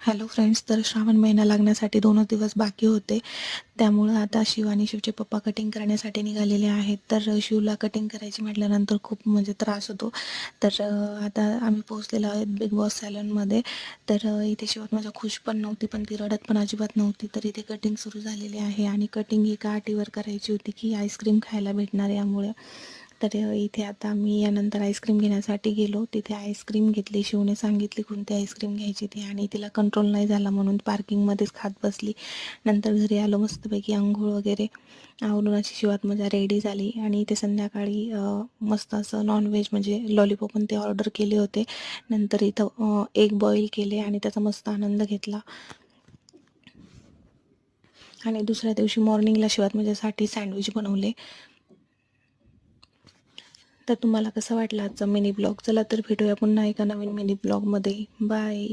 Hello friends, तर श्रावण महिना लागण्यासाठी 2 दिवस बाकी होते. त्यामुळं आता शिव आणि शिवचे पप्पा कटिंग करण्यासाठी निघालेले आहेत. तर शिवला कटिंग करायची म्हटल्यानंतर खूप म्हणजे त्रास होतो. तर आता आम्ही पोहोचलेलो आहोत बिग बॉस सॅलूनमध्ये. तर इथे शिवात माझ्या खुश पण नव्हती, पण ती रडत पण अजिबात नव्हती. तर इथे कटिंग सुरू झालेली आहे आणि कटिंग एका अटीवर करायची होती की आईस्क्रीम खायला भेटणार यामुळे. तर इथे आता मी यानंतर आईस्क्रीम घेण्यासाठी गेलो. तिथे आईस्क्रीम घेतली. शिवने सांगितली कोणती आईस्क्रीम घ्यायची ती, आणि तिला कंट्रोल नाही झाला म्हणून पार्किंगमध्येच खात बसली. नंतर घरी आलो, मस्तपैकी आंघोळ वगैरे आवरून अशी शिवात मजा रेडी झाली. आणि इथे संध्याकाळी मस्त असं नॉनव्हेज म्हणजे लॉलीपॉप पण ते ऑर्डर केले होते. नंतर इथं एग बॉईल केले आणि त्याचा मस्त आनंद घेतला. आणि दुसऱ्या दिवशी मॉर्निंगला शिवात माझ्यासाठी सँडविच बनवले. तर तुम्हाला कसं वाटलं आजचा मिनी ब्लॉग? चला तर भेटूया पुन्हा एका नवीन मिनी ब्लॉगमध्ये. बाय.